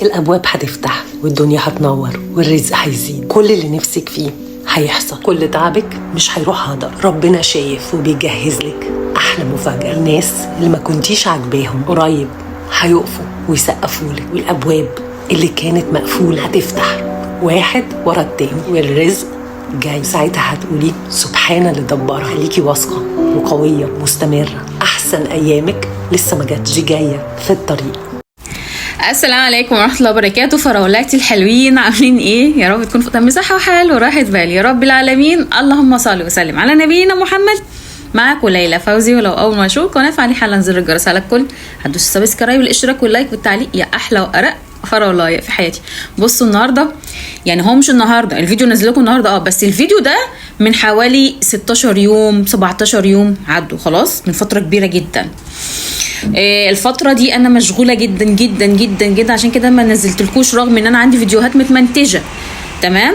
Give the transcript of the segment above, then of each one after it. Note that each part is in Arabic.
الابواب هتفتح والدنيا هتنور والرزق هيزيد. كل اللي نفسك فيه هيحصل، كل تعبك مش هيروح هدر. ربنا شايف وبيجهز لك احلى مفاجأة. الناس اللي ما كنتيش عاجباهم قريب هيقفوا ويسقفوا لك، والابواب اللي كانت مقفولة هتفتح واحد ورا التاني، والرزق جاي. ساعتها هتقولي سبحان اللي دبرها. خليكي واثقة وقوية مستمرة، احسن ايامك لسه ما جاتش، دي جاية في الطريق. السلام عليكم ورحمه الله وبركاته. فراولاتي الحلوين عاملين ايه؟ يا رب تكونوا في مساحه وحال وراحه بال يا رب العالمين. اللهم صل وسلم على نبينا محمد. معاكم ليلى فوزي، ولو اول ما اشوفكم قناه فعلي حالا زر الجرس على الكل، هتدوسوا السبسكرايب والاشتراك واللايك والتعليق يا احلى وارق فراولايه في حياتي. بصوا النهارده، يعني هو مش النهارده الفيديو نزل لكم النهارده بس الفيديو ده من حوالي 16 يوم 17 يوم عدوا خلاص، من فتره كبيره جدا. الفترة دي انا مشغولة جدا جدا جدا جدا، عشان كده ما نزلتلكوش رغم ان انا عندي فيديوهات متمنتجة. تمام.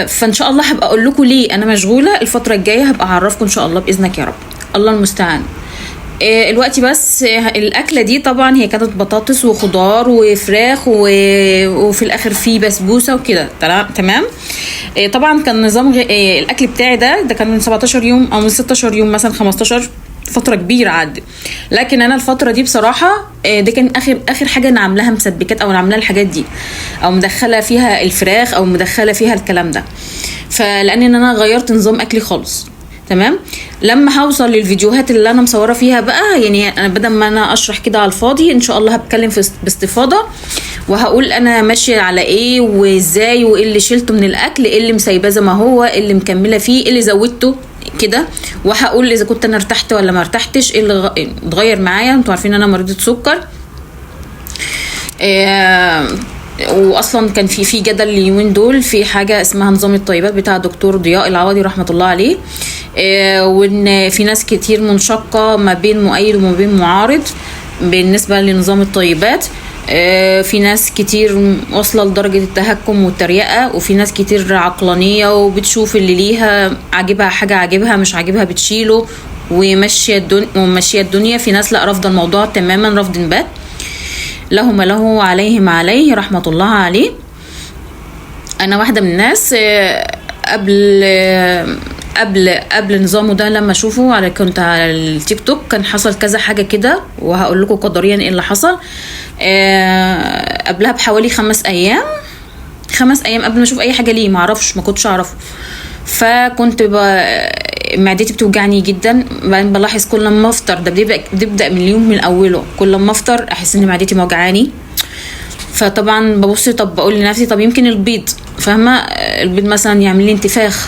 فان شاء الله هبقى اقول لكم ليه انا مشغولة. الفترة الجاية هبقى اعرفكم ان شاء الله باذنك يا رب، الله المستعان. الوقت بس الاكله دي طبعا هي كانت بطاطس وخضار وفراخ وفي الاخر في بسبوسه وكده. تمام. طبعا كان نظام الاكل بتاعي ده كان من 17 يوم او من 16 يوم مثلا 15، فتره كبيره عدت. لكن انا الفتره دي بصراحه ده كان اخر حاجه انا عاملاها مسبكات، او انا عاملاها الحاجات دي، او مدخله فيها الفراخ، او مدخله فيها الكلام ده. فلان انا غيرت نظام اكلي خالص. تمام. لما هوصل للفيديوهات اللي انا مصوره فيها بقى، يعني انا بدل ما انا اشرح كده على الفاضي، ان شاء الله هتكلم باستفاضه، وهقول انا ماشيه على ايه وازاي، وايه اللي شلته من الاكل، ايه اللي مسيباه زي ما هو، ايه اللي مكمله فيه، ايه اللي زودته كده، وهقول اذا كنت انا ارتحت ولا ما ارتحتش، ايه اللي اتغير معايا. انتوا عارفين انا مريضه سكر. واصلا كان في جدل اليومين دول في حاجه اسمها نظام الطيبات بتاع الدكتور ضياء العوضي رحمه الله عليه، وان في ناس كتير منشقه ما بين مؤيد وما بين معارض بالنسبه لنظام الطيبات. في ناس كتير واصله لدرجه التهكم والتريقه، وفي ناس كتير عقلانيه وبتشوف اللي ليها عاجبها حاجه عاجبها، مش عاجبها بتشيله وماشيه الدنيا. في ناس لا، رافضه الموضوع تماما رفض بات، لهم له وعليهم عليه رحمه الله عليه. انا واحده من الناس قبل نظامه ده لما اشوفه كنت على التيك توك، كان حصل كذا حاجه كده، وهقول لكم قدريا ايه اللي حصل. قبلها بحوالي 5 ايام قبل ما اشوف اي حاجه ليه، ما كنتش اعرفه. فكنت معدتي بتوجعني جدا. بعدين بلاحظ كل ما افطر، ده بيبدا من اليوم من اوله، كل ما افطر احس ان معدتي موجعاني. فطبعا ببص، طب بقول لنفسي طب يمكن البيض، فاهمه، البيض مثلا يعمل لي انتفاخ،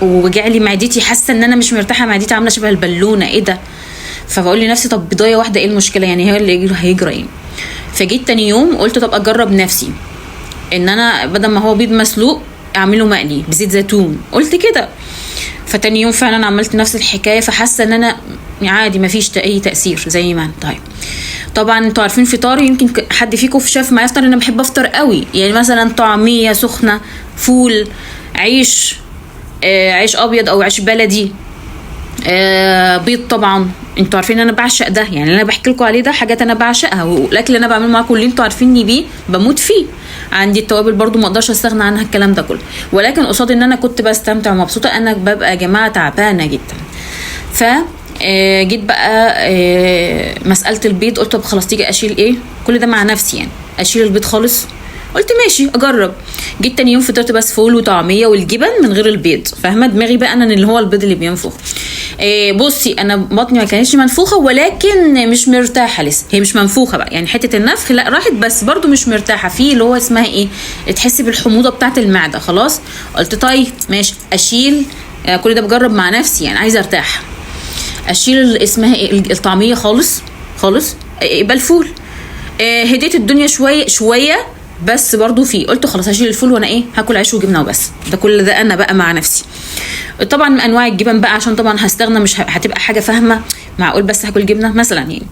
ووجع لي معدتي، حاسه ان انا مش مرتاحه، معدتي عامله شبه البالونه، ايه ده؟ فبقول لنفسي طب بيضايه واحده ايه المشكله، يعني هي اللي هيجرى ايه؟ فجيت تاني يوم قلت طب اجرب نفسي ان انا بدل ما هو بيض مسلوق اعمله مقلي بزيت زيتون، قلت كده. فتاني يوم فعلا عملت نفس الحكايه، فحاسه ان انا عادي مفيش اي تاثير زي ما طيب. طبعا انتوا عارفين فطاري، يمكن حد فيكم شاف ما يفطر، انا بحب افطر قوي، يعني مثلا طعميه سخنه، فول، عيش ابيض او عيش بلدي، بيض. طبعا انتوا عارفين انا بعشق ده، يعني اللي انا بحكي لكم عليه ده حاجات انا بعشقها، والاكل اللي انا بعمله معاكم اللي انتوا عارفيني بيه بموت فيه. عندي التوابل برضو ما اقدرش استغنى عنها، الكلام ده كله. ولكن قصاد ان انا كنت بستمتع ومبسوطه، انا ببقى يا جماعه تعبانه جدا. ف جيت بقى مساله البيض، قلت طب خلاص تيجي اشيل ايه كل ده مع نفسي، يعني اشيل البيض خالص. قلت ماشي اجرب. جيت تاني يوم فطرت بس فول وطعميه والجبن من غير البيض، فاهمه دماغي بقى انا اللي هو البيض اللي بينفخ. بصي انا بطني ما كانتش منفوخه، ولكن مش مرتاحه لسه. هي مش منفوخه بقى، يعني حته النفخ لا راحت، بس برضو مش مرتاحه في اللي هو اسمها ايه، تحسي بالحموضه بتاعه المعده. خلاص قلت طيب ماشي اشيل. كل ده بجرب مع نفسي، يعني عايزه ارتاح. اشيل اسمها ايه الطعميه خالص يبقى الفول. هديت الدنيا شويه بس برضو قلت خلاص هشيل الفول، وانا ايه هاكل عيش وجبنه وبس. ده كل ده انا بقى مع نفسي. طبعا من انواع الجبن بقى، عشان طبعا هستغنى، مش هتبقى حاجه فاهمه معقول بس هاكل جبنه مثلا يعني.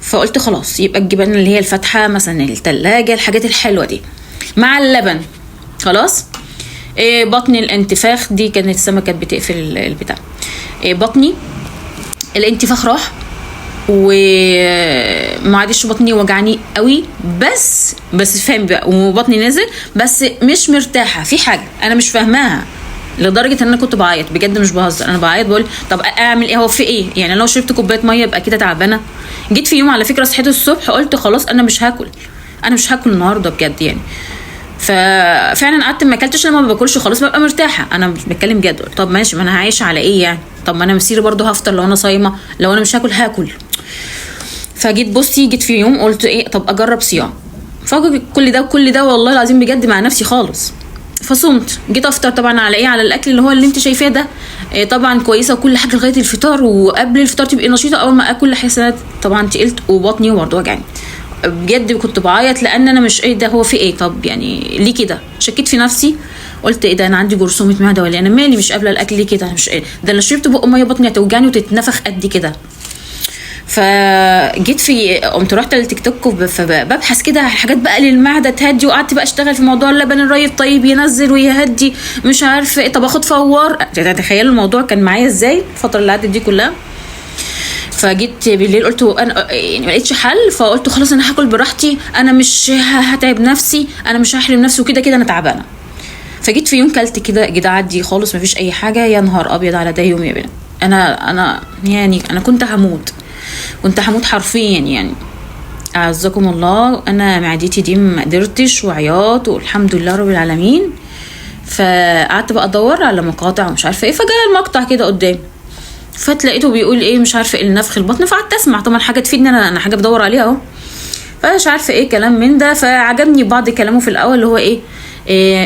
فقلت خلاص يبقى الجبن اللي هي الفاتحه مثلا، الثلاجه، الحاجات الحلوه دي مع اللبن. خلاص. بطني الانتفاخ دي كانت السمكه بتقفل البتاع. بطني الانتفاخ راح، وما عادش بطني وجعني قوي، بس فاهم بقى، وبطني نازل، بس مش مرتاحه في حاجه انا مش فاهماها، لدرجه ان انا كنت بعيط بجد مش بهزر. انا بعيط بقول طب اعمل ايه، هو في ايه يعني؟ لو شربت كوبايه ميه يبقى كده تعبانه. جيت في يوم على فكره صحيت الصبح قلت خلاص انا مش هاكل النهارده بجد يعني. ففعلا قعدت ما اكلتش، لما ما باكلش خلاص ببقى مرتاحه، انا مش بتكلم جد. طب ماشي، ما انا هعيش على ايه يعني؟ طب ما انا مسيري برضه هفطر لو انا صايمه، لو انا مش هاكل. جيت في يوم قلت ايه، طب اجرب صيام. كل ده والله العظيم بجد مع نفسي خالص. فصمت، جيت افطر طبعا على ايه، على الاكل اللي هو اللي انت شايفاه ده. طبعا كويسه وكل حاجه لغايه الفطار، وقبل الفطار تبقي نشيطه. اول ما اكل حسنات طبعا تقلت وبطني برضه وجعني بجد، كنت بعيط لان انا مش ايه ده، هو في ايه؟ طب يعني ليه كده؟ شكيت في نفسي، قلت ايه ده، انا عندي جرثومه معده ولا انا مالي مش قابله الاكل ليه كده؟ مش ايه ده، انا شربت بق ميه بطني هتوجعني وتتنفخ قد كده. قمت رحت للتيك توك فببحث كده على حاجات بقى للمعده تهدي، وقعدت بقى اشتغل في موضوع اللبن الرايب طيب ينزل ويهدي مش عارفه ايه. طب اخد فوار، تخيلوا الموضوع كان معايا ازاي الفتره اللي عدت دي كلها. فجيت بالليل قلت انا يعني ما لقيتش حل، فقلت خلاص انا هاكل براحتي، انا مش هتعب نفسي، انا مش هحرم نفسي، وكده انا تعبانه. فجيت في يوم كلت كده عادي خالص ما فيش اي حاجه. يا نهار ابيض على ده يوم يا بنت، انا كنت هموت حرفيا يعني، اعزكم الله. انا معدتي دي ما قدرتش وعياط، والحمد لله رب العالمين. فقعدت بقى ادور على مقاطع ومش عارفه ايه، فجاء المقطع كده قدامي، فتلاقيته بيقول ايه مش عارفه ايه النفخ البطن. فقعدت اسمع طبعا حاجه تفيدني، انا حاجه بدور عليها اهو، فمش عارفه ايه كلام من ده. فعجبني بعض كلامه في الاول اللي هو ايه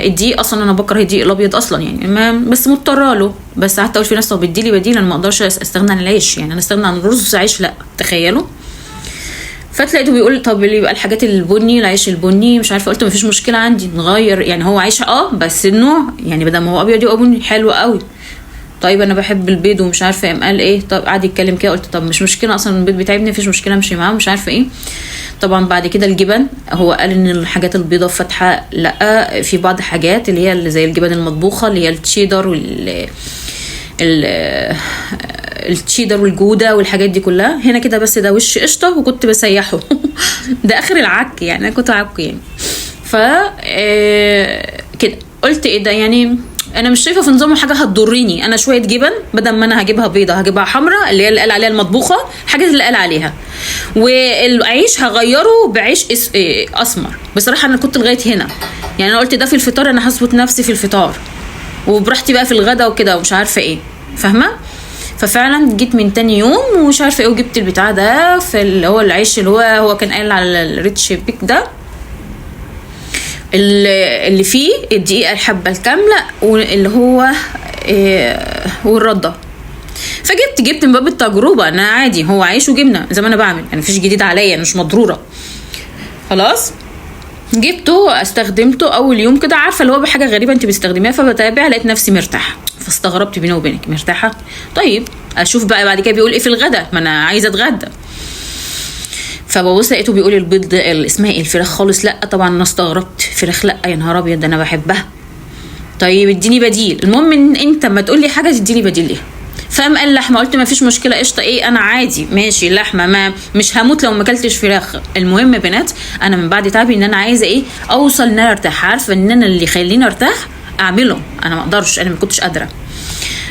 الدقيق، اصلا انا بكره الدقيق الابيض اصلا يعني، بس مضطره له. بس قعدت اقول في نفسي طب اديلي بديل، انا ما اقدرش استغنى عن العيش يعني، انا استغنى عن الرز عيش لا، تخيلوا. فتلاقيته بيقول طب اللي يبقى الحاجات البني، العيش البني مش عارفه. قلت ما فيش مشكله عندي نغير يعني، هو عيش بس النوع يعني بدل ما هو ابيض يبقى بني، حلو قوي. طيب انا بحب البيض ومش عارفه قام قال ايه. طب قعد يتكلم كده، قلت طب مش مشكله اصلا البيض بيتعبني، مفيش مشكله امشي معاه مش عارفه ايه. طبعا بعد كده الجبن، هو قال ان الحاجات البيضاء فاتحه لا، في بعض حاجات اللي هي زي الجبن المطبوخه اللي هي التشيدر التشيدر والجوده والحاجات دي كلها هنا كده، بس ده وش قشطه وكنت بسيحه ده اخر العك يعني، انا كنت عك يعني. ف كده قلت ايه ده يعني، انا مش شايفه في نظامه حاجه هتضرني. انا شويه جبن بدل ما انا هجيبها بيضه هجيبها حمراء اللي هي اللي قال عليها المطبوخه، الحاجات اللي قال عليها. والعيش هغيره بعيش اسمر. بصراحه انا كنت لغايه هنا يعني، انا قلت ده في الفطار انا هظبط نفسي في الفطار وبراحتي بقى في الغدا وكده ومش عارفه ايه، فاهمه. ففعلا جيت من تاني يوم ومش عارفه ايه، وجبت البتاع ده في اللي هو العيش اللي هو كان قال على الريتش بيك ده، اللي فيه الدقيقه الحبه الكامله واللي هو والرده. جبت من باب التجربه، انا عادي هو عيش وجبنه زي ما انا بعمل، انا مفيش جديد عليا، انا مش مضروره خلاص. جبته استخدمته اول يوم كده، عارفه اللي هو بحاجه غريبه انت بتستخدميها، فبتابع لقيت نفسي مرتاحه، فاستغربت بيني وبينك مرتاحه. طيب اشوف بقى بعد كده بيقول ايه في الغدا، ما انا عايزه اتغدى. فببص لقيته بيقول البيض اسمها ايه، الفراخ خالص لا. طبعا انا استغربت، فراخ لا يا نهار ابيض، انا بحبها. طيب اديني بديل، المهم ان انت ما تقول لي حاجه تديني بديل ليها. فقام قال لحمه، قلت ما فيش مشكله قشطه، ايه انا عادي ماشي اللحمه، ما مش هموت لو ما اكلتش فراخ. المهم يا بنات انا من بعد تعبي ان انا عايزه ايه، اوصل ان انا ارتاح، عارفه ان انا اللي يخليني ارتاح اعمله، انا ما اقدرش، انا ما كنتش قادره.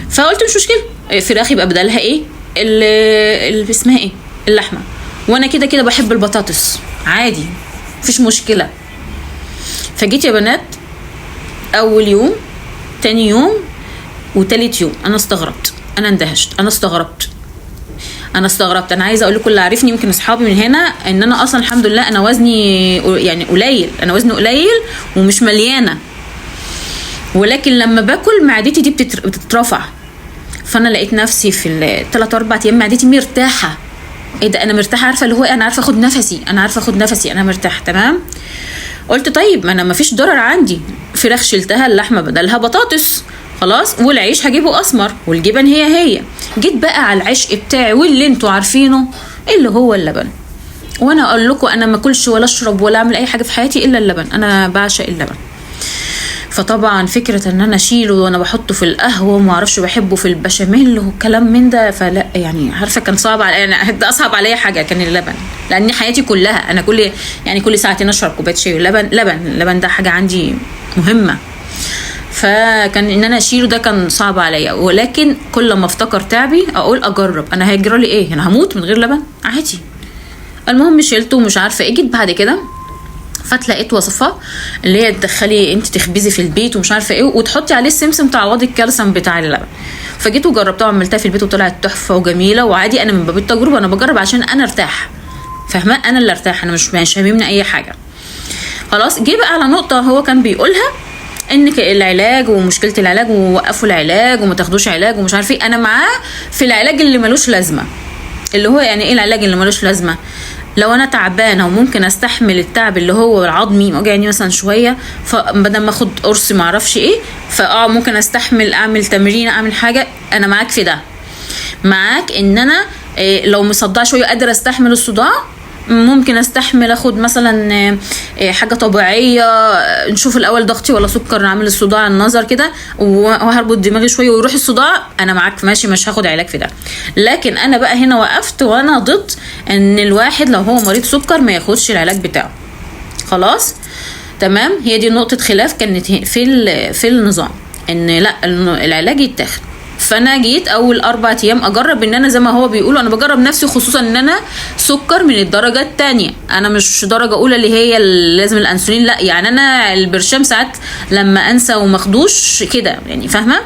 فقلت مش مشكله فراخ يبقى بدلها ايه اللي اسمها ايه اللحمه، وانا كده بحب البطاطس عادي مفيش مشكله. فجيت يا بنات اول يوم تاني يوم وتالت يوم انا استغربت، انا اندهشت، انا استغربت. انا عايزه اقول لكم اللي عارفني يمكن اصحابي من هنا ان انا اصلا الحمد لله انا وزني يعني قليل، انا وزني قليل ومش مليانه، ولكن لما باكل معدتي دي بتترفع. فانا لقيت نفسي في الثلاث اربع ايام معدتي مرتاحه. ايه ده انا مرتاحه، عارفه اللي هو انا عارفه اخد نفسي، انا مرتاحه تمام. قلت طيب ما انا ما فيش ضرر عندي، فراخ شلتها، اللحمه بدلها بطاطس خلاص، والعيش هجيبه اسمر، والجبن هي. جيت بقى على العشق بتاعي واللي انتوا عارفينه اللي هو اللبن. وانا اقول لكم انا ما اكلش ولا اشرب ولا اعمل اي حاجه في حياتي الا اللبن، انا بعشق اللبن. فطبعا فكره ان انا اشيله وانا بحطه في القهوه وما اعرفش بحبه في البشاميل والكلام من ده، فلا يعني عارفه كان صعب على، يعني ده اصعب عليا حاجه كان اللبن، لان حياتي كلها انا كل ساعتين اشرب كوبايه شاي. اللبن ده حاجه عندي مهمه، فكان ان انا اشيله ده كان صعب عليا. ولكن كل ما افتكر تعبي اقول اجرب، انا هيجرى لي ايه؟ انا هموت من غير لبن عادي. المهم شيلته ومش عارفه ايه. جيت بعد كده فتلاقيت وصفه اللي هي تدخلي انت تخبزي في البيت ومش عارفه ايه وتحطي عليه السمسم تعوضي الكالسيوم بتاع اللبن. فجيت وجربتها وعملتها في البيت وطلعت تحفه وجميله وعادي. انا من باب التجربه انا بجرب عشان انا ارتاح، فاهمه؟ انا اللي ارتاح، انا مش هاممني اي حاجه. خلاص. جه بقى على نقطه هو كان بيقولها ان العلاج ومشكله العلاج ووقفوا العلاج وما تاخدوش علاج ومش عارف ايه. انا معاه في العلاج اللي ملوش لازمه، اللي هو يعني ايه العلاج اللي ملوش لازمه؟ لو انا تعبانه وممكن استحمل التعب اللي هو العظمي وجعني مثلا شويه، فبدل ما اخد قرص ما اعرفش ايه، ممكن استحمل اعمل تمرين اعمل حاجه. انا معاك في ده، معاك ان انا لو مصدعه شويه قادره استحمل الصداع، ممكن استحمل اخد مثلا حاجه طبيعيه، نشوف الاول ضغطي ولا سكر، نعمل الصداع النظر كده وهربط دماغي شويه ويروح الصداع. انا معاك ماشي، مش هاخد علاج في ده. لكن انا بقى هنا وقفت وانا ضد ان الواحد لو هو مريض سكر ما ياخدش العلاج بتاعه. خلاص تمام. هي دي نقطه خلاف كانت في النظام، ان لا العلاج يتاخد. فانا جيت اول 4 ايام اجرب ان انا زي ما هو بيقولوا انا بجرب نفسي، خصوصا ان انا سكر من الدرجه الثانيه، انا مش درجه اولى اللي هي لازم الانسولين، لا يعني انا البرشام ساعات لما انسى وماخدوش كده يعني، فاهمه؟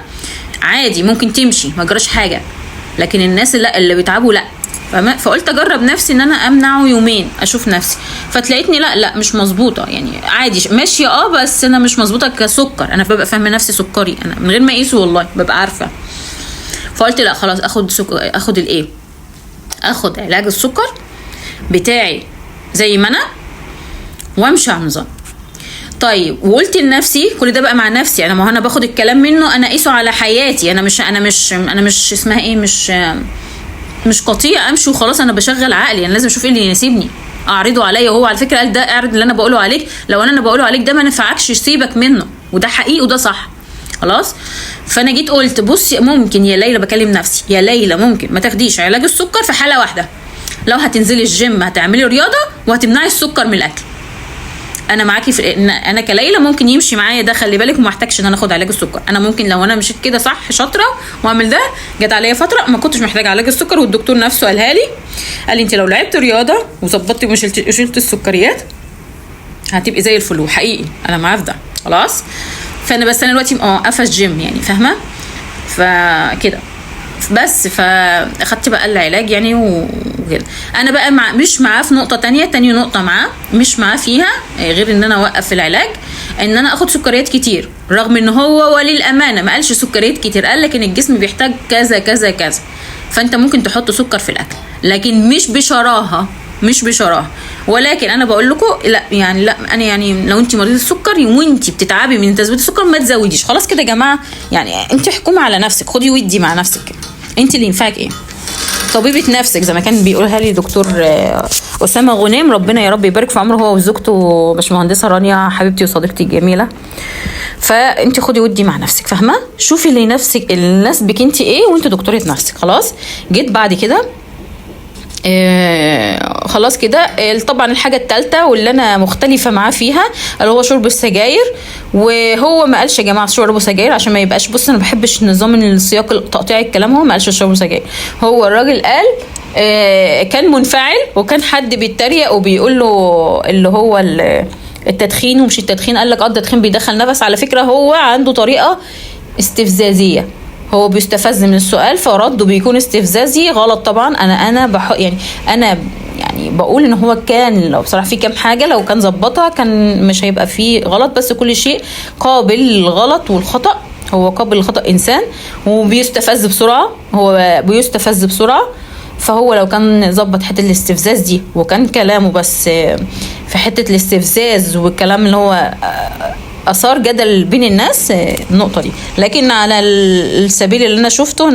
عادي ممكن تمشي ما جراش حاجه. لكن الناس اللي بيتعبوا لا، فاهمه؟ فقلت اجرب نفسي ان انا امنعه يومين اشوف نفسي. فتلاقيتني لا مش مظبوطه يعني، عادي ماشيه بس انا مش مظبوطه كسكر. انا ببقى فاهمه نفسي سكري انا من غير ما اقيسه، والله ببقى عارفه. فقلت لا خلاص اخد الايه، اخد علاج السكر بتاعي زي ما انا وامشي على النظام. طيب وقلت لنفسي كل ده بقى مع نفسي انا، ما هو انا باخد الكلام منه انا اقيسه على حياتي. انا مش اسمها ايه، مش قطيع امشي وخلاص. انا بشغل عقلي، انا لازم اشوف ايه اللي يناسبني اعرضه عليا. وهو على فكره قال ده اعرض اللي انا بقوله عليك، لو انا بقوله عليك ده ما نفعكش سيبك منه، وده حقيقي وده صح. خلاص. فانا جيت قلت بصي ممكن يا ليلى، بكلم نفسي يا ليلى، ممكن ما تاخديش علاج السكر في حاله واحده، لو هتنزلي الجيم هتعملي رياضه وهتمنعي السكر من الاكل. انا معاكي في انا كليلى ممكن يمشي معايا ده، خلي بالك، وما احتاجش ان انا اخد علاج السكر. انا ممكن لو انا مشيت كده صح شاطره واعمل ده. جت عليا فتره ما كنتش محتاجه علاج السكر، والدكتور نفسه قالها لي، قال لي انت لو لعبت رياضه وظبطتي وشلت السكريات هتبقي زي الفل. وحقيقي انا معاه في ده. خلاص. فانا دلوقتي موقفه الجيم يعني، فاهمه؟ فكده بس. فاخدت بقى العلاج يعني وكده. انا بقى مش معاه في نقطه تاني نقطه معاه مش معاه فيها غير ان انا اوقف العلاج، ان انا اخد سكريات كتير، رغم ان هو وللامانه ما قالش سكريات كتير، قال لك ان الجسم بيحتاج كذا كذا كذا. فانت ممكن تحط سكر في الاكل لكن مش بشراهه. ولكن انا بقول لكم لا يعني، لا انا يعني لو انت مريضه السكر وانت بتتعبي من تثبيت السكر ما تزوديش. خلاص كده يا جماعه، يعني انت حكومه على نفسك، خدي ودي مع نفسك، انت اللي ينفعك ايه، طبيبه نفسك زي ما كان بيقولها لي دكتور اسامه غنيم، ربنا يا رب يبارك في عمره، هو وزوجته باشمهندسه رانيا حبيبتي وصديقتي الجميله. فانت خدي ودي مع نفسك، فاهمه؟ شوفي اللي يناسبك انت ايه، وانت دكتوره نفسك. خلاص. جيت بعد كده خلاص كده. طبعا الحاجه الثالثه واللي انا مختلفه معاه فيها اللي هو شرب السجاير. وهو ما قالش يا جماعه شربوا سجاير عشان ما يبقاش، بص انا ما بحبش نظام السياق تقطيع الكلام، هو ما قالش شربوا سجاير. هو الراجل قال كان منفعل وكان حد بيتريق وبيقول له اللي هو التدخين ومش التدخين، قال لك التدخين بيدخل نفس. على فكره هو عنده طريقه استفزازيه، هو بيستفز من السؤال فرده بيكون استفزازي غلط. طبعا انا يعني بقول ان هو كان لو بصراحه في كام حاجه لو كان ظبطها كان مش هيبقى فيه غلط، بس كل شيء قابل للغلط والخطا. هو قابل للخطا انسان وبيستفز بسرعه، فهو لو كان ظبط حته الاستفزاز دي وكان كلامه بس في حته الاستفزاز والكلام اللي هو اثار جدل بين الناس النقطه دي. لكن على السبيل اللي انا شفته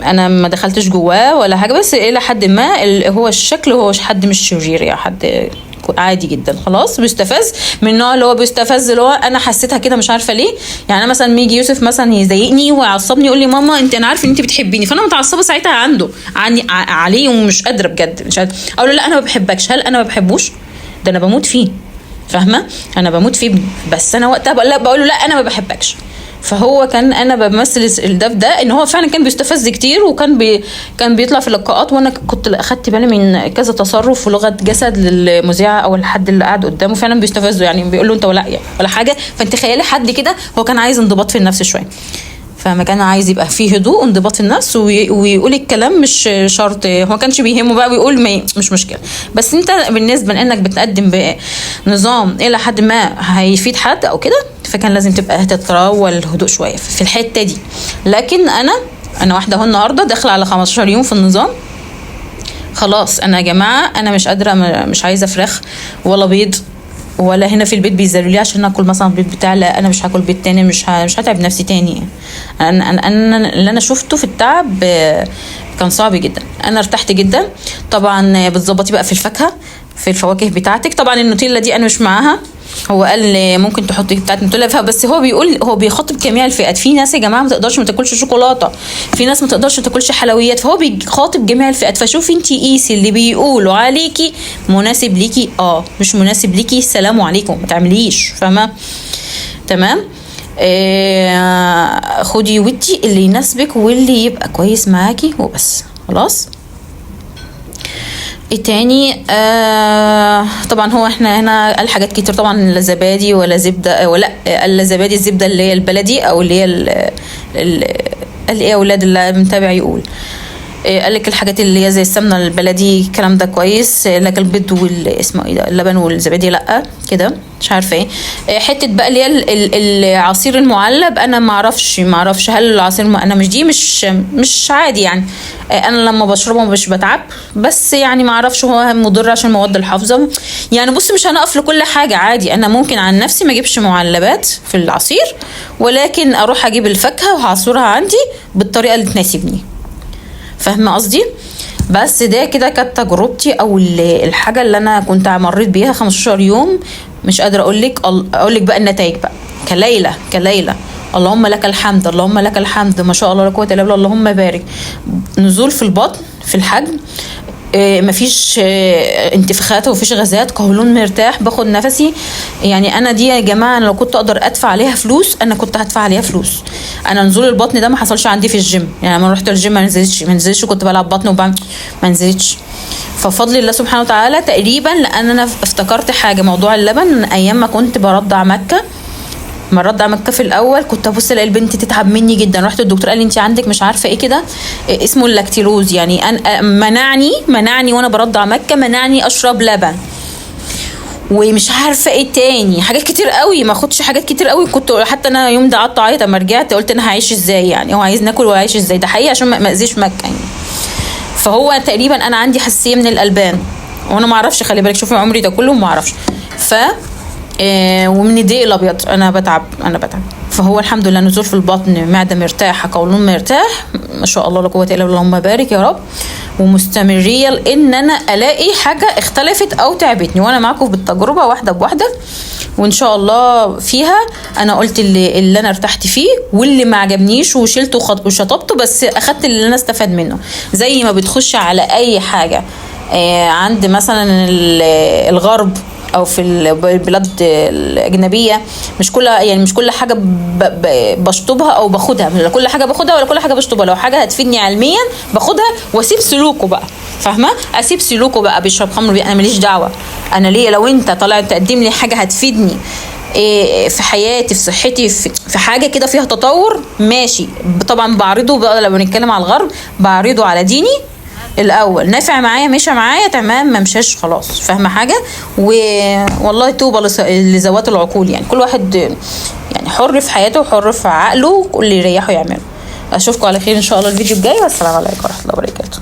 انا ما دخلتش جواه ولا حاجه، بس الى حد ما هو الشكل، هو حد مش شرير، يعني حد عادي جدا. خلاص بيستفز من النوع اللي هو بيستفز، اللي هو انا حسيتها كده مش عارفه ليه. يعني انا مثلا يجي يوسف مثلا يضايقني ويعصبني يقول لي ماما انت، انا عارفه ان انت بتحبيني، فانا متعصبه ساعتها عنده عليه ومش قادره بجد، مش قادره اقول له لا انا ما بحبكش. هل انا ما بحبوش؟ ده انا بموت فيه، فاهمه؟ انا بموت فيه ابني، بس انا وقتها بقول له لا انا ما بحبكش. فهو كان انا بمثل ده في ده ان هو فعلا كان بيستفز كتير، وكان كان بيطلع في اللقاءات، وانا كنت اخدت بالي من كذا تصرف ولغه جسد للمذيعه او الحد اللي قاعد قدامه فعلا بيستفزه، يعني بيقول له انت ولا حاجه. فانت تخيلي حد كده هو كان عايز انضباط في النفس شويه، فما كان عايز يبقى فيه هدوء وانضباط في النفس ويقول الكلام، مش شرط هو كانش بيهمه بقى ويقول مش مشكله. بس انت بالنسبه لانك بتقدم بنظام الى حد ما هيفيد حد او كده، فكان لازم تبقى تتراول الهدوء شويه في الحته دي. لكن انا واحده اهو النهارده داخله على 15 يوم في النظام. خلاص انا يا جماعه انا مش قادره، مش عايزه فراخ ولا بيض، ولا هنا في البيت بيزروا لي عشان اكل مثلا البيت بتاع، لا انا مش هاكل بيت تاني، مش هتعب نفسي تاني. انا اللي انا شفته في التعب كان صعب جدا. انا ارتحت جدا. طبعا بتظبطي بقى في الفاكهه، في الفواكه بتاعتك. طبعا النوتيلا دي انا مش معاها، هو قال ممكن تحطي بتاعت نوتيلا، بس هو بيخاطب جميع الفئات. في ناس يا جماعه ما تقدرش ما تاكلش شوكولاته، في ناس ما تقدرش ما تاكلش حلويات، فهو بيخاطب جميع الفئات. فشوفي انت قيسي اللي بيقولوا عليكي مناسب ليكي، مش مناسب ليكي سلام عليكم، ما تعمليش، فاهمه؟ تمام. خدي ودي اللي يناسبك واللي يبقى كويس معاكي وبس. خلاص. ايه تاني؟ طبعا هو احنا هنا قال حاجات كتير طبعا، لا زبادي ولا زبده، ولا لا زبادي، الزبده اللي هي البلدي او اللي هي قال ايه يا اولاد اللي متابع يقول، قال لك الحاجات اللي هي زي السمنه البلدي الكلام ده كويس، لكن البيض اسمه ايه ده، اللبن والزبادي لا كده، مش عارفه ايه. حته بقى اللي هي العصير المعلب، انا ما اعرفش هل العصير انا مش عادي يعني. انا لما بشربه مش بتعب، بس يعني ما اعرفش هو مضر عشان مواد الحافظه يعني. بص مش هنقف لكل حاجه، عادي. انا ممكن عن نفسي ما اجيبش معلبات في العصير، ولكن اروح اجيب الفاكهه وهعصرها عندي بالطريقه اللي تناسبني، فاهمه قصدي؟ بس ده كده كانت تجربتي او الحاجه اللي انا كنت مريت بيها 15 يوم. مش قادره اقول لك بقى النتائج بقى كليله. اللهم لك الحمد، اللهم لك الحمد، ما شاء الله لا قوه الا بالله، اللهم بارك. نزول في البطن، في الحجم، مفيش انتفاخات ومفيش غازات، قولون مرتاح، باخد نفسي. يعني انا دي يا جماعه لو كنت اقدر ادفع عليها فلوس انا كنت هدفع عليها فلوس. انا نزول البطن ده ما حصلش عندي في الجيم، يعني لما رحت الجيم ما نزلتش كنت بلعب بطن ما نزلتش. ففضل الله سبحانه وتعالى تقريبا، لان انا افتكرت حاجه، موضوع اللبن. ايام ما كنت برضع مكه في الاول كنت ابص الاقي البنت تتعب مني جدا، رحت الدكتور قال لي انت عندك مش عارفه ايه كده، اسمه اللاكتيلوز، يعني منعني وانا برضع مكه، منعني اشرب لبن، ومش عارفه ايه تاني، حاجات كتير قوي، ما اخدش حاجات كتير قوي. كنت حتى انا يوم ده قعدت اعيط، اما رجعت قلت انا هعيش ازاي يعني، هو عايز ناكل وعايش ازاي؟ ده حقيقي عشان ما اذيش مكه يعني. فهو تقريبا انا عندي حساسيه من الالبان، وانا ما اعرفش، خلي بالك شوفي عمري ده كله ما اعرفش. ومن الدقيق الابيض انا بتعب. فهو الحمد لله نزول في البطن، معده مرتاحه، قولون مرتاح، ما شاء الله لا قوه الا بالله، اللهم بارك يا رب. ومستمريه لان انا الاقي حاجه اختلفت او تعبتني، وانا معاكم بالتجربه واحده بواحده، وان شاء الله فيها انا قلت اللي انا ارتحت فيه، واللي ما عجبنيش وشلته وشطبته، بس اخدت اللي انا استفاد منه. زي ما بتخش على اي حاجه عند مثلا الغرب او في البلاد الاجنبيه، مش كل حاجه بشطبها او باخدها، لا كل حاجه باخدها ولا كل حاجه بشطبها. لو حاجه هتفيدني علميا باخدها واسيب سلوكه بقى، فاهمه؟ اسيب سلوكه بقى، بيشرب خمر انا ماليش دعوه. انا ليه؟ لو انت طالع تقدم لي حاجه هتفيدني في حياتي، في صحتي، في حاجه كده فيها تطور، ماشي. طبعا بعرضه بقى، لو بنتكلم على الغرب بعرضه على ديني الاول، نافع معايا مشى معايا تمام، ما مشاش خلاص، فاهمه حاجه؟ والله توبه لذوات العقول، يعني كل واحد يعني حر في حياته وحر في عقله، واللي يريحه يعمله. اشوفكم على خير ان شاء الله الفيديو الجاي، والسلام عليكم ورحمه الله وبركاته.